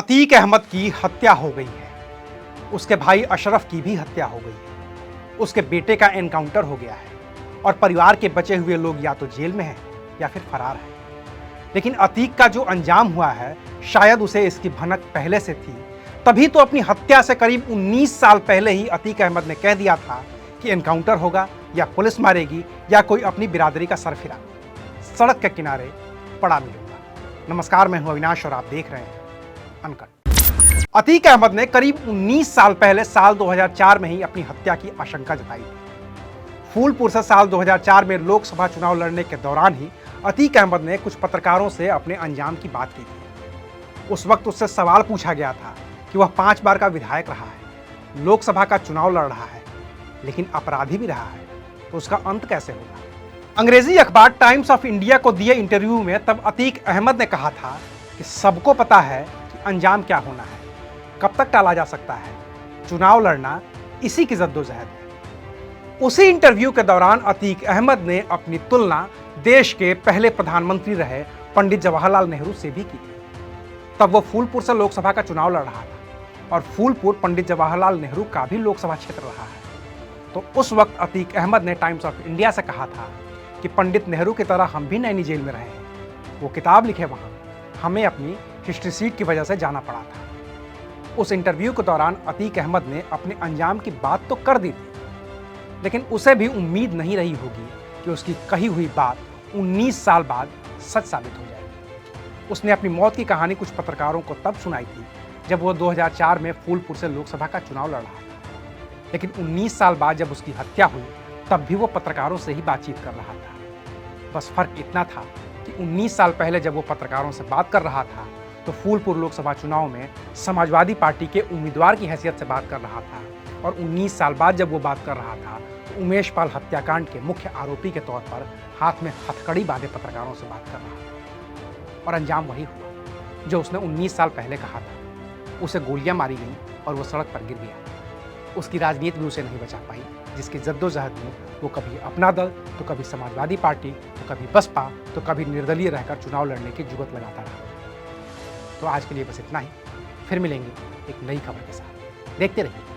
अतीक अहमद की हत्या हो गई है। उसके भाई अशरफ की भी हत्या हो गई है। उसके बेटे का एनकाउंटर हो गया है और परिवार के बचे हुए लोग या तो जेल में हैं या फिर फरार हैं। लेकिन अतीक का जो अंजाम हुआ है, शायद उसे इसकी भनक पहले से थी। तभी तो अपनी हत्या से करीब 19 साल पहले ही अतीक अहमद ने कह दिया था कि एनकाउंटर होगा या पुलिस मारेगी या कोई अपनी बिरादरी का सरफिरा सड़क के किनारे पड़ा मिलूंगा। नमस्कार, मैं हूं अविनाश और आप देख रहे हैं अनकट। अतीक अहमद ने करीब 19 साल पहले साल 2004 में ही अपनी हत्या की आशंका जताई थी। फूलपुर से साल 2004 में लोकसभा चुनाव लड़ने के दौरान ही अतीक अहमद ने कुछ पत्रकारों से अपने अंजाम की बात की थी। उस वक्त उससे सवाल पूछा गया था कि वह 5 बार का विधायक रहा है, लोकसभा का चुनाव लड़ रहा है, लेकिन अपराधी भी रहा है, तो उसका अंत कैसे होगा। अंग्रेजी अखबार टाइम्स ऑफ इंडिया को दिए इंटरव्यू में तब अतीक अहमद ने कहा था कि सबको पता है कि अंजाम क्या होना है, कब तक टाला जा सकता है, चुनाव लड़ना इसी की जद्दोजहद है। उसी इंटरव्यू के दौरान अतीक अहमद ने अपनी तुलना देश के पहले प्रधानमंत्री रहे पंडित जवाहरलाल नेहरू से भी की थी। तब वो फूलपुर से लोकसभा का चुनाव लड़ रहा था और फूलपुर पंडित जवाहरलाल नेहरू का भी लोकसभा क्षेत्र रहा है। तो उस वक्त अतीक अहमद ने टाइम्स ऑफ इंडिया से कहा था कि पंडित नेहरू की तरह हम भी नैनी जेल में रहे हैं, वो किताब लिखे वहाँ, हमें अपनी हिस्ट्री सीट की वजह से जाना पड़ा था। उस इंटरव्यू के दौरान अतीक अहमद ने अपने अंजाम की बात तो कर दी थी, लेकिन उसे भी उम्मीद नहीं रही होगी कि उसकी कही हुई बात 19 साल बाद सच साबित हो जाएगी। उसने अपनी मौत की कहानी कुछ पत्रकारों को तब सुनाई थी जब वो 2004 में फूलपुर से लोकसभा का चुनाव लड़ रहा था, लेकिन 19 साल बाद जब उसकी हत्या हुई तब भी वो पत्रकारों से ही बातचीत कर रहा था। बस फर्क इतना था कि 19 साल पहले जब वो पत्रकारों से बात कर रहा था तो फूलपुर लोकसभा चुनाव में समाजवादी पार्टी के उम्मीदवार की हैसियत से बात कर रहा था, और 19 साल बाद जब वो बात कर रहा था तो उमेश पाल हत्याकांड के मुख्य आरोपी के तौर पर हाथ में हथकड़ी बांधे पत्रकारों से बात कर रहा था। और अंजाम वही हुआ जो उसने 19 साल पहले कहा था। उसे गोलियां मारी गईं और वो सड़क पर गिर गया। उसकी राजनीति भी उसे नहीं बचा पाई, जिसकी जद्दोजहद में वो कभी अपना दल तो कभी समाजवादी पार्टी तो कभी बसपा तो कभी निर्दलीय रहकर चुनाव लड़ने की जुगत लगाता रहा। तो आज के लिए बस इतना ही। फिर मिलेंगे एक नई खबर के साथ। देखते रहिए